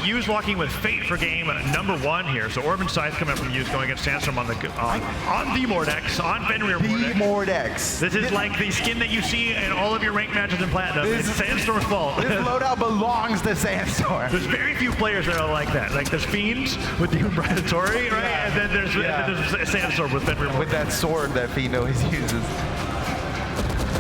Use locking with Fate for game number 1 here. So Orb and Scythe coming up from Use going against Sandstorm on the Mordex, on Fenrir Mordex. This is like the skin that you see in all of your ranked matches in Platinum. It's Sandstorm's fault. This loadout belongs to Sandstorm. There's very few players that are like that. Like there's Fiends with the Predatory, right? Yeah. And then there's Sandstorm with Fenrir. With that sword that Fiend always uses.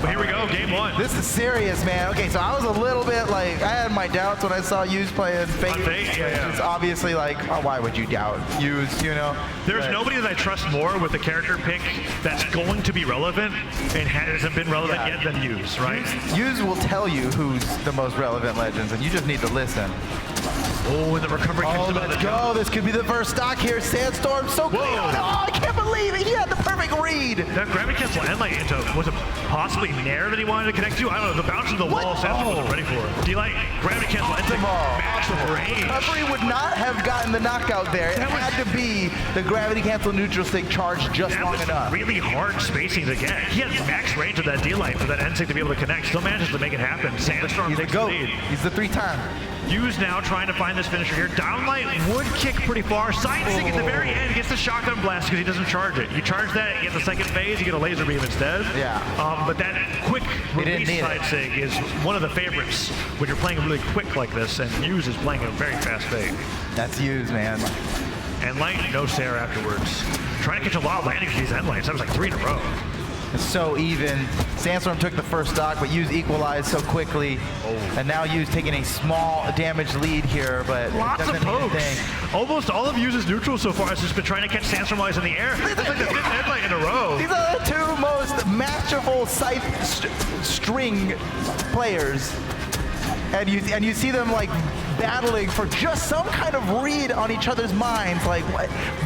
But here we go, game 1. This is serious, man. Okay, so I was a little bit like, I had my doubts when I saw Use playing Fate. Yeah. It's obviously like, oh, why would you doubt Use, you know? There's nobody that I trust more with a character pick that's going to be relevant and hasn't been relevant yet than Use, right? Use will tell you who's the most relevant legends, and you just need to listen. Oh, and the recovery kicks him out let's go. This could be the first stock here. Sandstorm, so clean. Oh, I can't believe it. He had the perfect read. That gravity cancel end light into, was it possibly Nair that he wanted to connect to? I don't know. The bounce of the wall, Sandstorm wasn't ready for it. D-Light, gravity cancel into massive range. Recovery would not have gotten the knockout there. It had to be the gravity cancel neutral stick charged just long enough. Really hard spacing to get. He has max range of that D-Light for that end stick to be able to connect. Still manages to make it happen. Sandstorm takes the lead. He's the 3-time. Use now trying to find this finisher here. Downlight would kick pretty far. Side stick at the very end gets the shotgun blast because he doesn't charge it. You charge that, you get the second phase, you get a laser beam instead. Yeah. But that quick release side stick is one of the favorites when you're playing really quick like this, and Use is playing a very fast fake. That's Use, man. And Light, no Sarah afterwards. Trying to catch a lot of landings with these end lights. That was like 3 in a row. It's so even. Sandstorm took the first stock, but Use equalized so quickly. And now Use taking a small damage lead here, but lots of pokes. Almost all of Use's neutral so far has just been trying to catch Sandstorm while he's in the air. That's like the 5th headlight in a row. These are the 2 most masterful Scythe string players. And you see them like battling for just some kind of read on each other's minds. Like,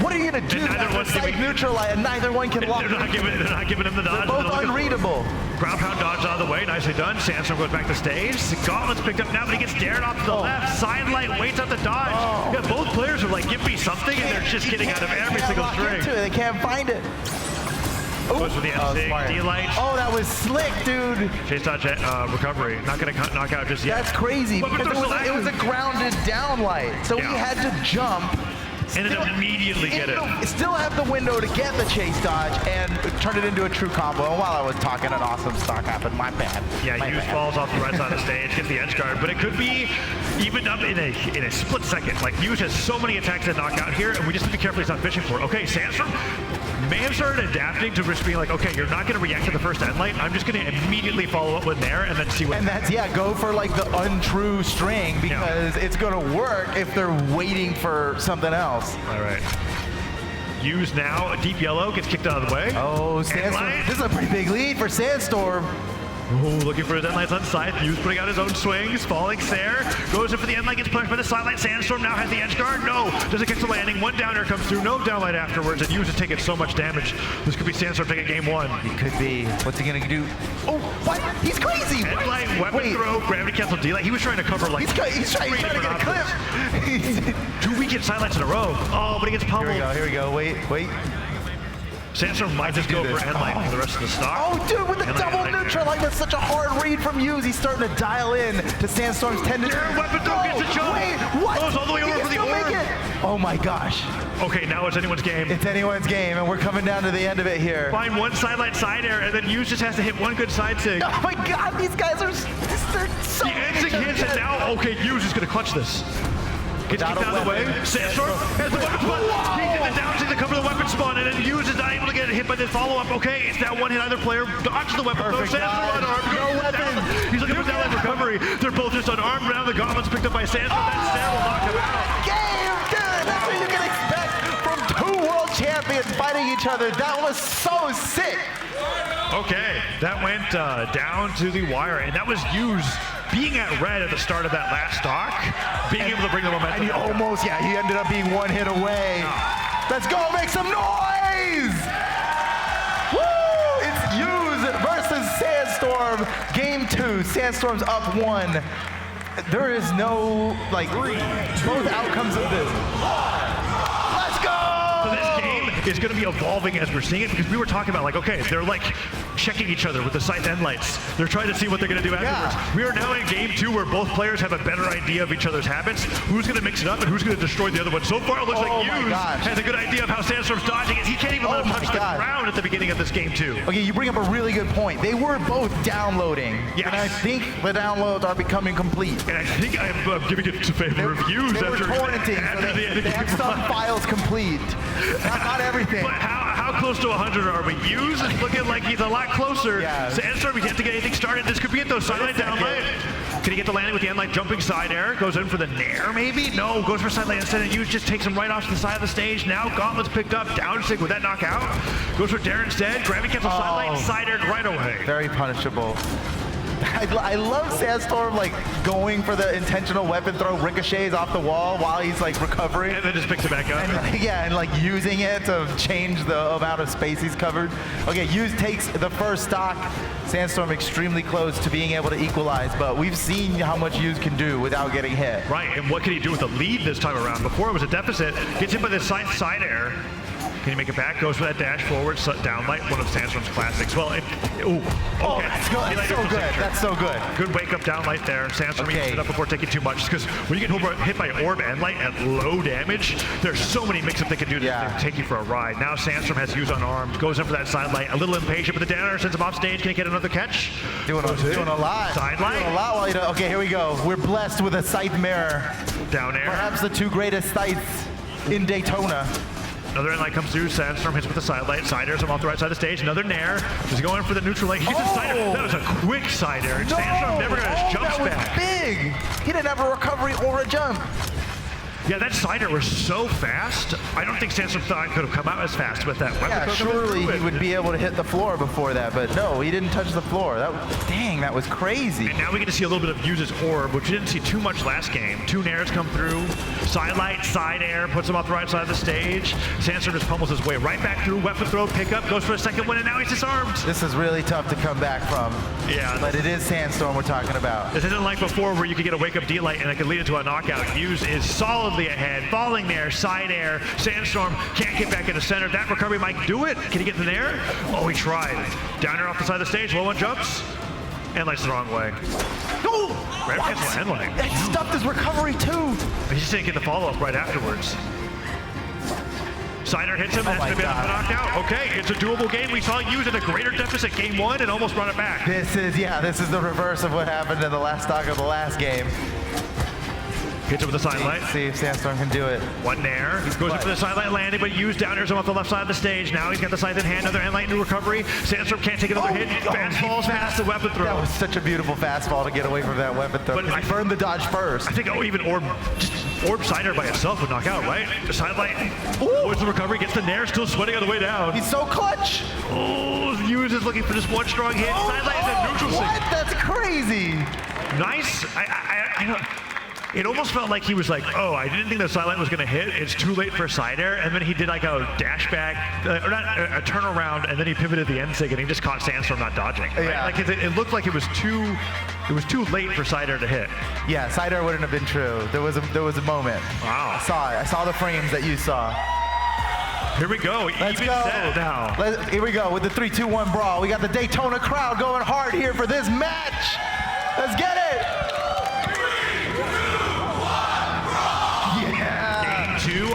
what are you gonna do? Scythe neutralize, and neither one can lock. They're not giving him the dodge. They're both unreadable. Ground pound dodge out of the way, nicely done. Sandstorm goes back to stage. Gauntlet's picked up now, but he gets dared off to the left. Sidelight waits out the dodge. Yeah, both players are like, give me something, and they're just getting out of every single string. They can't find it. Goes for the end D-Light. Oh, that was slick, dude. Chase dodge recovery. Not going to knock out just yet. That's crazy. Because it was a grounded down light. So he had to jump. And then immediately get it. Still have the window to get the chase dodge and turn it into a true combo. And while I was talking, an awesome stock happened. My bad. Yeah, Use falls off the right side of the stage, gets the edge guard, but it could be evened up in a split second. Like Use has so many attacks that knock out here, and we just need to be careful he's not fishing for it. Okay, Sandstorm may have started adapting to just being like, okay, you're not going to react to the first end light. I'm just going to immediately follow up with Nair and then see what. And that's go for like the untrue string because it's going to work if they're waiting for something else. All right. Use now, a deep yellow gets kicked out of the way. Oh, Sandstorm. This is a pretty big lead for Sandstorm. Oh, looking for his end lights on side. Use putting out his own swings. Falling Sair. Goes in for the end light. Gets punished by the sidelight. Sandstorm now has the edge guard. No. Doesn't catch the landing. One downer comes through. No downlight afterwards. And Use is taking so much damage. This could be Sandstorm taking game 1. He could be. What's he going to do? Oh, what? He's crazy. End light, weapon throw, gravity cancel D-light. He was trying to cover like. He's trying to get a clip. 2 weekend sidelights in a row. Oh, but he gets pummeled. Here we go. Wait. Sandstorm might just go for end light for the rest of the stock. Oh, dude, with the double neutral, like that's such a hard read from Use. He's starting to dial in to Sandstorm's tendency. Weapon throw gets a choke. Wait, what? Goes all the way over for the orb. Oh my gosh. Okay, now it's anyone's game. It's anyone's game, and we're coming down to the end of it here. Find one sidelight side air, and then Use just has to hit one good side sig. Oh my god, these guys are so the end sig hits, and now, okay, Use is going to clutch this. Gets kicked out of the way. Sandstorm has the weapon spawn. He did the down to cover the weapon spawn, and then Use is not able to get hit by the follow-up. Okay, it's that one hit. Either player dodges the weapon. Sandstorm unarmed. No weapon. He's looking for downlight recovery. They're both just unarmed now. The gauntlet's picked up by Sandstorm. That Sair will knock him out. Game, dude. That's what you can expect from 2 world champions fighting each other. That was so sick. Okay, that went down to the wire, and that was Use being at red at the start of that last stock, being able to bring the momentum. And he almost, he ended up being 1 hit away. Let's go, make some noise! Woo! It's Use versus Sandstorm. Game 2, Sandstorm's up 1. There is no, both outcomes of this. Let's go! So this game is going to be evolving as we're seeing it, because we were talking about, okay, they're checking each other with the Scythe end lights. They're trying to see what they're going to do afterwards. We are now in game 2 where both players have a better idea of each other's habits, who's going to mix it up and who's going to destroy the other one. So far, it looks like Hughes has a good idea of how Sandstorm's dodging it. He can't even let him touch the ground at the beginning of this game 2. Okay, you bring up a really good point. They were both downloading. Yes. And I think the downloads are becoming complete. And I think I'm giving it to favor of Hughes They were after torrenting, so they had some files complete. Not everything. But how close to 100 are we? Hughes is looking like he's a lot closer. Yeah. Sandstorm, he's yet to get anything started. This could be it though. Sidelight, downlight. Can he get the landing with the end light? Jumping side air. Goes in for the nair maybe? No, goes for sidelight instead. And Hughes just takes him right off to the side of the stage. Now Gauntlet's picked up. Down stick with that knockout. Goes for Darren instead. Gravity cancel sidelight. Side aired right away. Very punishable. I love Sandstorm like going for the intentional weapon throw ricochets off the wall while he's like recovering. And then just picks it back up. And like using it to change the amount of space he's covered. Okay, Hughes takes the first stock. Sandstorm extremely close to being able to equalize, but we've seen how much Hughes can do without getting hit. Right, and what can he do with a lead this time around? Before it was a deficit. Gets hit by the side air. Can he make it back? Goes for that dash forward, downlight, one of Sandstorm's classics. Well, okay. Oh, that's good. That's so good. That's so good. Good wake up downlight there. Sandstorm used it up before taking too much. Because when you get hit by orb and light at low damage, there's so many mix-ups they can do to take you for a ride. Now Sandstorm has Hughes unarmed, goes in for that side light, a little impatient, but the downer sends him off stage. Can he get another catch? Doing a lot. Side light. Doing a lot while he does. Okay, here we go. We're blessed with a Scythe mirror. Down air. Perhaps the 2 greatest Scythes in Daytona. Another end light comes through. Sandstorm hits with the side light. Side airs him off the right side of the stage. Another nair. He's going for the neutral light. He gets a side air. That was a quick side air. No. Sandstorm never got his jumps back. That was big. He didn't have a recovery or a jump. Yeah, that side air was so fast. I don't think Sandstorm thought it could have come out as fast with that weapon. Yeah, surely he would be able to hit the floor before that, but no, he didn't touch the floor. Dang, that was crazy. And now we get to see a little bit of Hughes' orb, which we didn't see too much last game. 2 nairs come through. Side light, side air, puts him off the right side of the stage. Sandstorm just pummels his way right back through. Weapon throw, pickup, goes for a second win, and now he's disarmed. This is really tough to come back from. Yeah. But it is Sandstorm we're talking about. This isn't like before where you could get a wake-up D-light and it could lead into a knockout. Hughes is solidly ahead. Falling there, side air. Sandstorm can't get back into center. That recovery might do it. Can he get in there? Oh, he tried. Downer off the side of the stage. Low one jumps. And lights the wrong way. Oh! End light. That stuffed his recovery too. He just didn't get the follow-up right afterwards. Sider hits him, that's going to be enough to knock out. Okay, it's a doable game. We saw Hughes in a greater deficit game 1 and almost brought it back. This is the reverse of what happened in the last stock of the last game. Hits it with the side light. See if Sandstorm can do it. One nair. Goes in for the side light landing, but Hughes downers him off the left side of the stage. Now he's got the scythe in hand. Another end light into recovery. Sandstorm can't take another hit. Fast falls past the weapon throw. That was such a beautiful fastball to get away from that weapon throw. But I burned the dodge first. I think even orb sider by itself would knock out, right? The side light. What's the recovery? Gets the nair, still sweating on the way down. He's so clutch. Oh, Hughes is looking for just one strong hit. Side light is a neutral sync. What? That's crazy. Nice. I don't. It almost felt like he was like, oh, I didn't think the side light was going to hit. It's too late for a side air. And then he did like a dash back, or not a turnaround, and then he pivoted the end sig, and he just caught Sandstorm not dodging. Right? Yeah. Like it looked like it was too late for side air to hit. Yeah, side air wouldn't have been true. There was a moment. Wow. I saw the frames that you saw. Here we go. Let's go. Now. Here we go with the 3-2-1 brawl. We got the Daytona crowd going hard here for this match. Let's get it.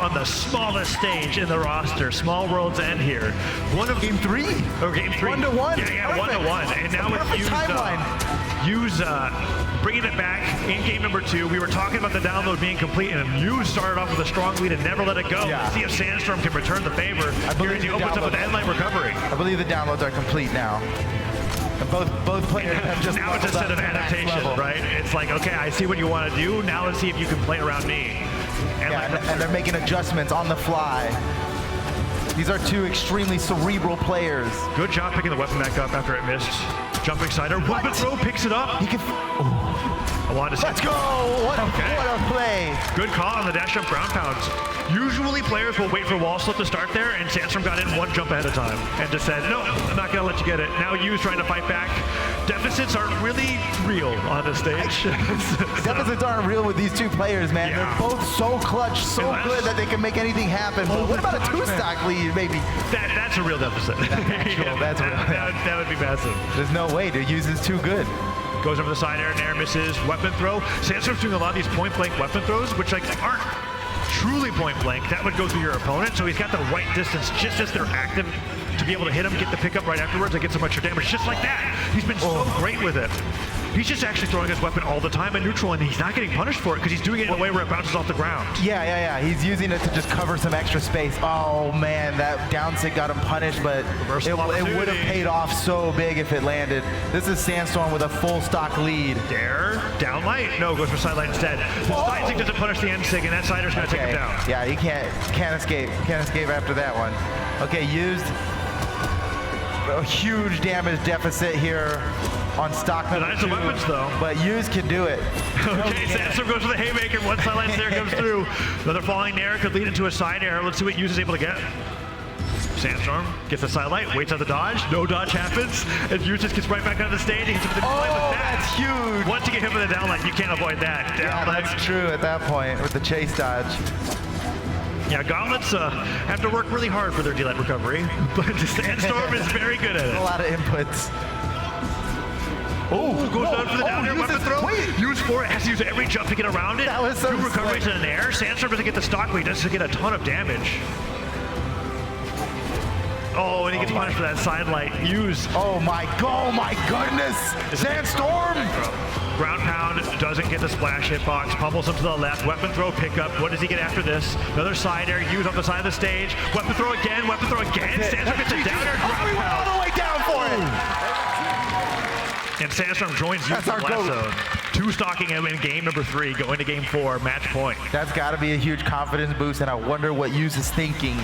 On the smallest stage in the roster. Small world's end here. One of game 3? Or game 3. 1-1? Yeah, 1-1. And now with Hughes bringing it back in game number 2. We were talking about the download being complete, and Hughes started off with a strong lead and never let it go. Yeah. Let's see if Sandstorm can return the favor. Here as he opens up with the end line recovery. I believe the downloads are complete now. And both players have just now it's a set of adaptation, right? It's like, okay, I see what you want to do. Now let's see if you can play around me. And they're making adjustments on the fly. These are 2 extremely cerebral players. Good job picking the weapon back up after it missed. Jumping sider, weapon throw, picks it up. He can. I wanted to see. Let's go! What a play! Good call on the dash jump ground pounds. Usually players will wait for wall slip to start there, and Sandstorm got in one jump ahead of time and just said, no, I'm not gonna let you get it. Now Yu's trying to fight back. Deficits aren't really real on this stage. Deficits aren't real with these two players, man. Yeah. They're both so clutch, so good that they can make anything happen. But what about a two-stock lead, maybe? That's a real deficit. That would be massive. There's no way. To use is too good. Goes over the side air and air misses. Weapon throw. Sandstorm's doing a lot of these point blank weapon throws, which like aren't truly point blank. That would go through your opponent. So he's got the right distance just as they're active to be able to hit him, get the pickup right afterwards, and get some extra damage just like that. He's been so great with it. He's just actually throwing his weapon all the time at neutral, and he's not getting punished for it because he's doing it in a way where it bounces off the ground. Yeah. He's using it to just cover some extra space. Oh man, that down sig got him punished, but it would have paid off so big if it landed. This is Sandstorm with a full stock lead. Dare, down light. No, goes for side light instead. The side sig doesn't punish the end sig, and that sider's gonna take him down. Yeah, he can't escape. Can't escape after that one. Okay, used a huge damage deficit here on stock number 2. The weapons though. But Hughes can do it. Okay, Sandstorm goes for the haymaker. One sideline there comes through. Another falling air could lead into a side air. Let's see what Hughes is able to get. Sandstorm gets the side light, waits on the dodge. No dodge happens, and Hughes just gets right back on the stage. He hits him with the with that. That's huge. Once you get hit with the down light, you can't avoid that. Yeah, that's true at that point with the chase dodge. Yeah, Gauntlets have to work really hard for their D-Light recovery, but Sandstorm is very good at it. A lot of inputs. Oh, goes down for the down air weapon throw. Use for it, has to use every jump to get around it. That was so 2 recoveries in an air. Sandstorm doesn't get the stock, but he does get a ton of damage. Oh, and he gets punished for that side light. Use. Oh my goodness! Sandstorm! Ground pound doesn't get the splash hitbox. Pummels him to the left. Weapon throw pickup. What does he get after this? Another side air. Use off the side of the stage. Weapon throw again. Weapon throw again. Sandstorm gets a down air. We went all the way down for it. And Sandstorm joins Use in the left zone. 2 stocking him in game number 3, going to game 4, match point. That's got to be a huge confidence boost, and I wonder what Hughes is thinking.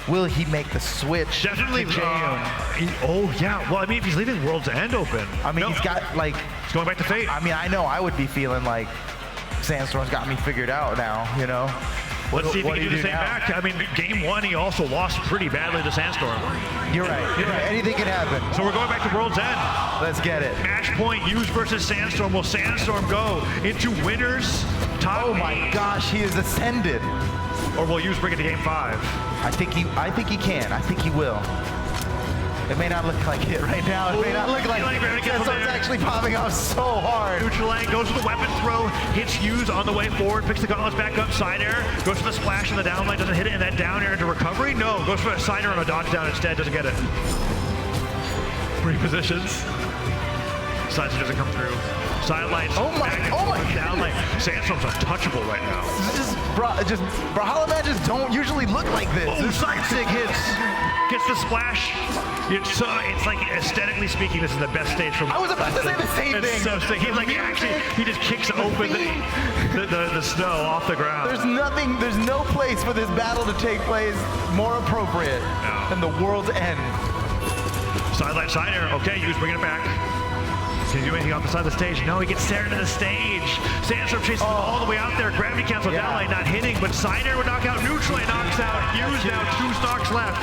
Will he make the switch? Definitely. Oh yeah. Well, I mean, if he's leaving World's End open. I mean, he's got like. He's going back to Fate. I mean, I know I would be feeling like Sandstorm's got me figured out now. You know. Let's see if he can do the same back. I mean, game 1, he also lost pretty badly to Sandstorm. You're right. Anything can happen. So we're going back to World's End. Let's get it. Match point, Hughes versus Sandstorm. Will Sandstorm go into winners top 8? Oh my gosh, he is ascended. Or will Hughes bring it to game 5? I think he can. I think he will. It may not look like it right now. It may not look like it. Sandstorm's actually popping off so hard. Neutral lane, goes for the weapon throw, hits Hughes on the way forward, picks the gauntlets back up, side air, goes for the splash in the down line, doesn't hit it, and that down air into recovery? No, goes for a side air on a dodge down instead, doesn't get it. Repositions. Side doesn't come through. Side lights. Oh my down lane. Sandstorm's untouchable right now. Brawlhalla matches don't usually look like this. Oh, side sig hits. Gets the splash. It's like aesthetically speaking, this is the best stage from. I was about to say the same thing. So sick. He just kicks open the snow off the ground. There's no place for this battle to take place more appropriate than the World's End. Sideline side air. Okay, Hughes bringing it back. Can he do anything off the side of the stage? No, he gets stared into the stage. Sandstorm chases him all the way out there. Gravity cancel down line, not hitting, but side air would knock out. Neutral lane knocks out. Hughes now 2 stocks left.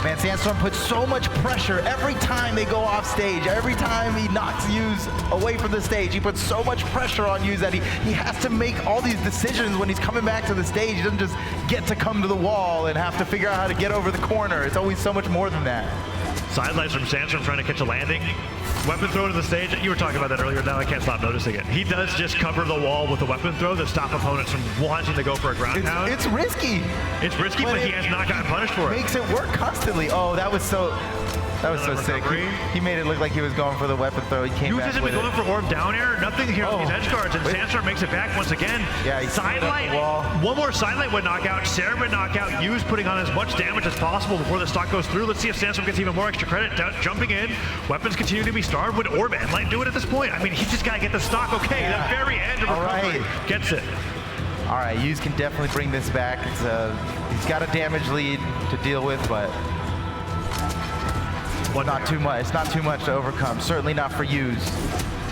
Man, Sandstorm puts so much pressure every time they go off stage. Every time he knocks Hughes away from the stage, he puts so much pressure on Hughes that he has to make all these decisions when he's coming back to the stage. He doesn't just get to come to the wall and have to figure out how to get over the corner. It's always so much more than that. Sidelines from Sandstorm trying to catch a landing. Weapon throw to the stage. You were talking about that earlier. Now I can't stop noticing it. He does just cover the wall with the weapon throw to stop opponents from wanting to go for a ground pound. It's risky. It's risky, but he has not gotten punished for it. Makes it work constantly. Oh, that was so sick. He made it look like he was going for the weapon throw. He came back with it. Going for orb down air. Nothing here on these edge guards, and Sandstorm makes it back once again. Yeah, sidelight. One more sidelight would knock out. Sarah would knock out. Hughes putting on as much damage as possible before the stock goes through. Let's see if Sandstorm gets even more extra credit. Jumping in. Weapons continue to be starved. Would orb and light do it at this point? I mean, he just got to get the stock. Okay, the very end of recovery gets it. All right, Hughes can definitely bring this back. He's got a damage lead to deal with, but not too much. It's not too much to overcome. Certainly not for Hughes.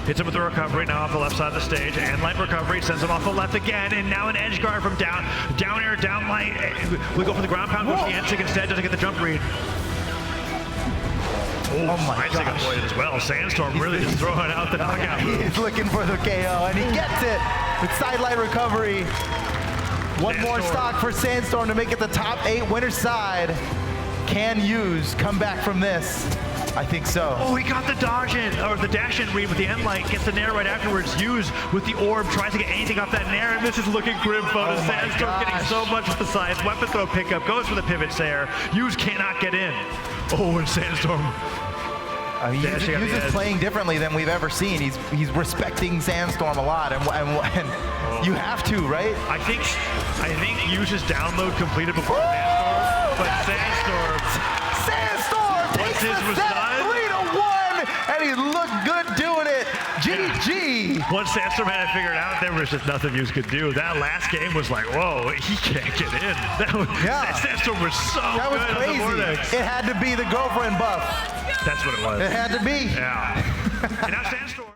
Hits him with the recovery now off the left side of the stage, and light recovery sends him off the left again, and now an edge guard from down air, down light. We go for the ground pound, goes to the NSIG instead, doesn't get the jump read. Oh my NSIG gosh. avoided as well. Sandstorm really just throwing out the knockout move. He's looking for the KO, and he gets it with sidelight recovery. One more stock for Sandstorm to make it the top 8 winner side. Can Use come back from this? I think so. Oh, he got the dodge in, or the dash in read with the end light, gets the nair right afterwards. Use with the orb, tries to get anything off that nair, and this is looking grim photo. Sandstorm getting so much with the sides. Weapon throw pickup, goes for the pivot Sayer. Use cannot get in. Oh, and Sandstorm. Use is playing differently than we've ever seen. He's respecting Sandstorm a lot, and you have to, right? I think Use's download completed before Sandstorm, but Sandstorm takes the set 3-1, and he looked good doing it. GG. Once Sandstorm had it figured out, there was just nothing Use could do. That last game was like, whoa, he can't get in. That Sandstorm was so that was good crazy. on the Vortex. It had to be the girlfriend buff. That's what it was. It had to be. Yeah. And now Sandstorm.